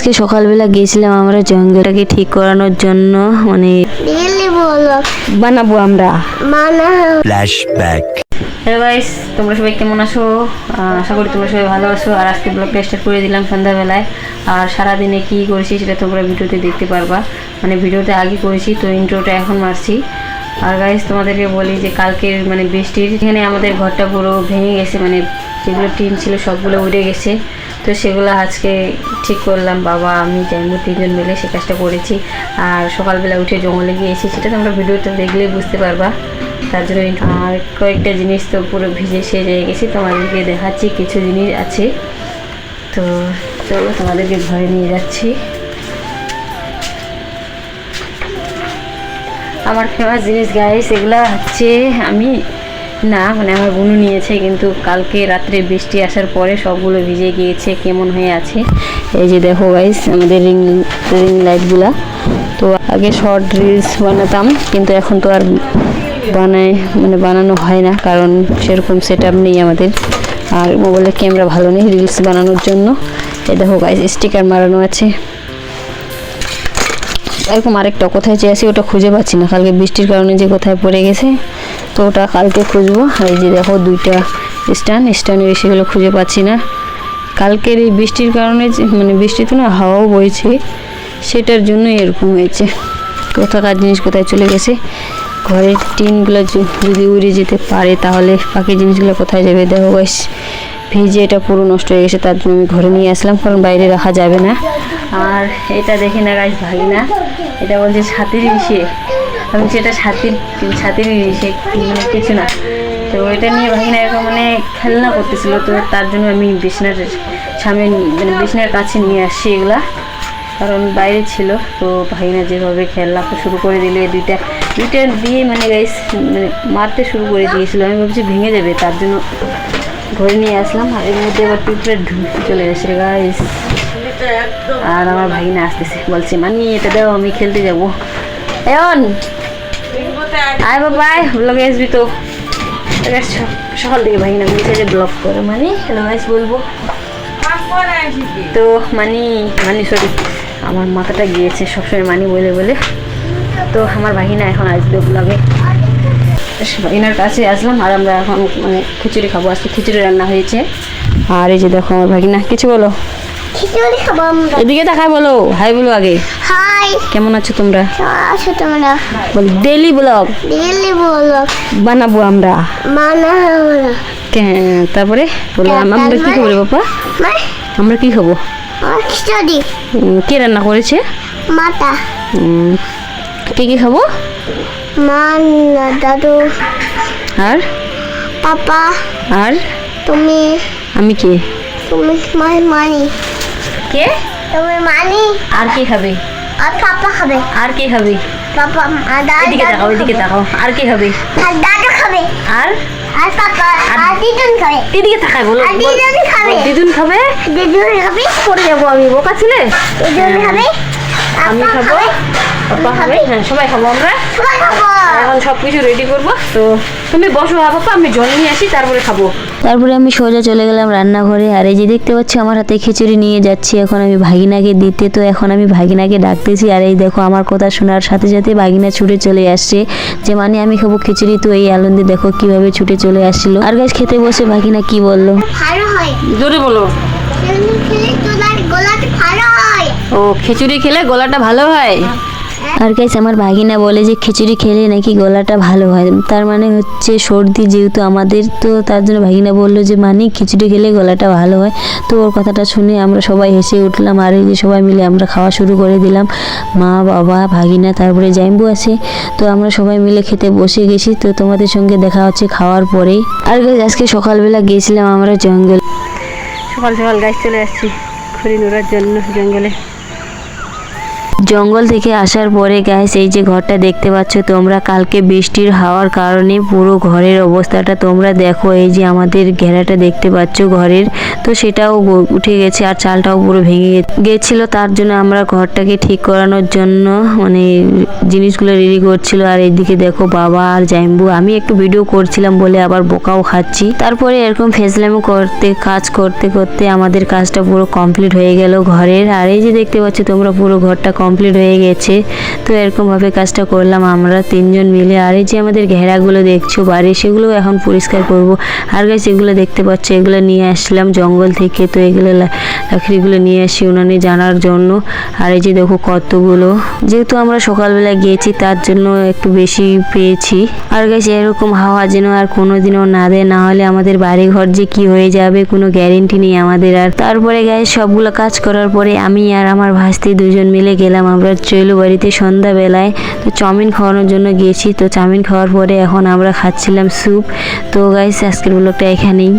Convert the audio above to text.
আজকে সকালবেলা গিয়েছিলাম আমরা জঙ্গলটাকে ঠিক করানোর জন্য, মানে বানাবো আমরা ফ্ল্যাশব্যাক। হ্যালো গাইস, তোমরা সবাই কেমন আছো? আশা করি তোমরা সবাই ভালো আছো। আর আজকে ব্লগটা স্টার্ট করে দিলাম সন্ধ্যাবেলায়। আর সারাদিনে কী করেছি সেটা তোমরা ভিডিওতে দেখতে পারবা, মানে ভিডিওতে আগে করেছি তো ইন্ট্রোটা এখন মারছি। আর গাইস তোমাদেরকে বলি যে কালকের মানে বৃষ্টির এখানে আমাদের ঘরটা পুরো ভেঙে গেছে, মানে যেগুলো টিন ছিল সবগুলো উড়ে গেছে। তো সেগুলো আজকে ঠিক করলাম, বাবা আমি জানবো তিনজন মিলে সে কাজটা করেছি। আর সকালবেলা উঠে জঙ্গলে গিয়েছি, সেটা তোমরা ভিডিওটা দেখলেই বুঝতে পারবা। তার জন্য আর কয়েকটা জিনিস তো পুরো ভিজে সেরে গেছি, তোমাদেরকে দেখাচ্ছি কিছু জিনিস আছে। তো চলো তোমাদেরকে ঘরে নিয়ে যাচ্ছি। আমার ফেমাস জিনিস গাইস, এগুলো হচ্ছে আমি না মানে আমার বোনও নিয়েছে, কিন্তু কালকে রাত্রে বৃষ্টি আসার পরে সবগুলো ভিজে গিয়েছে, কেমন হয়ে আছে। এই যে দেখো গাইস আমাদের রিং লাইটগুলা। তো আগে শর্ট রিলস বানাতাম, কিন্তু এখন তো আর বানানো হয় না, কারণ সেরকম সেট আপ নেই আমাদের, আর মোবাইলের ক্যামেরা ভালো নেই রিলস বানানোর জন্য। এই দেখো গাইস স্টিকার মারানো আছে। এরকম আরেকটা কোথায় চেয়েছি ওটা খুঁজে পাচ্ছি না, কালকে বৃষ্টির কারণে যে কোথায় পড়ে গেছে, তো ওটা কালকে খুঁজবো। এই যে দেখো দুইটা স্ট্যান্ডের সেগুলো খুঁজে পাচ্ছি না। কালকের এই বৃষ্টির কারণে মানে বৃষ্টি তো না হাওয়াও বইছে, সেটার জন্য এরকম হয়েছে। কোথাকার জিনিস কোথায় চলে গেছে। ঘরের টিনগুলো যদি উড়ে যেতে পারে তাহলে বাকি জিনিসগুলো কোথায় যাবে। দেখো গাইস ভিজে এটা পুরো নষ্ট হয়ে গেছে, তার জন্য আমি ঘরে নিয়ে আসলাম, কারণ বাইরে রাখা যাবে না। আর এটা দেখি না গাইস ভাই না, এটা বলছে ছাতির বিষে, আমি সেটা ছাতির বিষে মানে কিছু না। তো এটা নিয়ে ভাগিনা এরকম মানে খেলনা করতেছিল, তো তার জন্য আমি বিছনার সামনে মানে বিছনার কাছে নিয়ে আসছি এগুলা, কারণ বাইরে ছিল। তো ভাগিনা যেভাবে খেলনা শুরু করে দিলে দুইটা দিয়ে মানে গাইস মানে মারতে শুরু করে দিয়েছিল, আমি ভাবছি ভেঙে যাবে, তার জন্য ঘরে নিয়ে আসলাম। আর এর মধ্যে এবার পিঁপড়ে ঢুকে চলে এসেছে গাইস। আর আমার ভাগিনা আসতেছে, বলছে মানি এটা দাও আমি খেলতে যাবো। এখন আয় বাবা ব্লগে আসবি তো। সকাল থেকে ভাগিনা বলছে যে ব্লগ করে মানে হ্যালো গাইস বলবো। তো মানি সরি আমার মাথাটা গিয়েছে সবসময় মানি বলে বলে। তো আমার ভাগিনা এখন আসবে ব্লগে, ভাগিনার কাছে আসলাম। আর আমরা এখন মানে খিচুড়ি খাবো, আজকে খিচুড়ি রান্না হয়েছে। আর এই যে দেখো আমার ভাগিনা, কিছু বলো। খিচুড়ি খাবো আমরা। এদিকে তাকায় বলো, হাই বলো আগে। হাই, কেমন আছো তোমরা? আছো তোমরা? বল ডেইলি ব্লগ বানাবো আমরা। তারপরে বলো আমরা কি খাবো রে বাবা? আমরা কি খাবো? খিচুড়ি। কে রান্না করেছে? মাতা। কে কি খাবো? মা, দাদু আর পাপা। আর তুমি। আমি কে? তুমি মানি। কে? তুমি মানি। আর কে খাবে? আর পাপা খাবে। আর কে খাবে? পাপা আর দাদু। এদিকে তাকাও আর কে খাবে? আর দাদু খাবে। আর আর পাপা আর দিদুন খাবে। এদিকে তাকায় বলো। আর দিদুন খাবে। দিদুন খাবে। দিদুন খাবে। পড়ে যাবো আমি, বোকা ছিলে। দিদুন খাবে। আমি খাবো, পাপা খাবে, হ্যাঁ সবাই খাবো আমরা। সবাই খাবো। এখন সব কিছু রেডি করবো। তো তুমি বসো বাবা, আমি জল নিয়ে আসি তারপরে খাবো। তারপরে আমি সোজা চলে গেলাম রান্নাঘরে। আর এই যে দেখতে পাচ্ছি আমার হাতে খিচুড়ি নিয়ে যাচ্ছি এখন আমি ভাগিনাকে দিতে। তো এখন আমি ভাগিনাকে ডাকতেছি, আর এই দেখো আমার কথা শোনার সাথে সাথে ভাগিনা ছুটে চলে আসছে যে মানে আমি খাবো খিচুড়ি। তো এই আনন্দে দেখো কিভাবে ছুটে চলে আসছিল। আর গাছ খেতে বসে ভাগিনা কি বললো ভালো হয়। জোরে বলো। খেলে তোমার গলাটা ভালো হয়। ও খিচুড়ি খেলে গলাটা ভালো হয়। আর গাইস আমার ভাগিনা বলে যে খিচুড়ি খেলে নাকি গলাটা ভালো হয়, তার মানে হচ্ছে সর্দি যেহেতু আমাদের, তো তার জন্য ভাগিনা বললো যে মানে খিচুড়ি খেলে গলাটা ভালো হয়। তো ওর কথাটা শুনে আমরা সবাই হেসে উঠলাম। আর এই যে সবাই মিলে আমরা খাওয়া শুরু করে দিলাম, মা বাবা ভাগিনা তারপরে জাইম্বু আছে। তো আমরা সবাই মিলে খেতে বসে গেছি। তো তোমাদের সঙ্গে দেখা হচ্ছে খাওয়ার পরেই। আর গাইস আজকে সকালবেলা গিয়েছিলাম আমরা জঙ্গল, সকাল গাছ চলে আসছি খড়ি নোড়ার জন্য জঙ্গলে। জঙ্গল থেকে আসার পরে গাইস এই যে ঘরটা দেখতে পাচ্ছ তোমরা, কালকে বৃষ্টির হাওয়ার কারণে পুরো ঘরের অবস্থাটা তোমরা দেখো। এই যে আমাদের ঘেরাটা দেখতে পাচ্ছ ঘরের, তো সেটাও উঠে গেছে আর চালটাও পুরো ভেঙে গেছিল। তার জন্য আমরা ঘরটাকে ঠিক করানোর জন্য মানে জিনিসগুলো রেডি করছিল। আর এইদিকে দেখো বাবা আর জাইম্বু, আমি একটু ভিডিও করছিলাম বলে আবার বোকাও খাচ্ছি। তারপরে এরকম ফেসলামো কাজ করতে করতে আমাদের কাজটা পুরো কমপ্লিট হয়ে গেল ঘরের। আর এই যে দেখতে পাচ্ছ তোমরা পুরো ঘরটা কমপ্লিট হয়ে গেছে। তো এরকম ভাবে কাজটা করলাম আমরা তিনজন মিলে। আর এই যে আমাদের ঘেরাগুলো দেখছো বাড়ি, সেগুলো এখন পরিষ্কার করব। আর গাইস এগুলো দেখতে পাচ্ছ, এগুলো নিয়ে আসলাম জঙ্গল থেকে। তো এগুলো লাকড়িগুলো নিয়ে আসি উনানে জানার জন্য। আর এই যে দেখো কতগুলো, যেহেতু আমরা সকালবেলা গিয়েছি তার জন্য একটু বেশি পেয়েছি। আর গাইস এরকম হাওয়া যেন আর কোনোদিনও না দেয়, না হলে আমাদের বাড়ি ঘর যে কি হয়ে যাবে কোনো গ্যারেন্টি নেই আমাদের। আর তারপরে গাইস সবগুলো কাজ করার পরে আমি আর আমার ভাস্তি দুজন মিলে গেলাম আমরা চৈলু বাড়িতে সন্ধ্যাবেলায়। তো চাউমিন খাওয়ানোর জন্য গিয়েছি। তো চাউমিন খাওয়ার পরে এখন আমরা খাচ্ছিলাম স্যুপ। তো গাইস আজকের ব্লগটা এখানেই।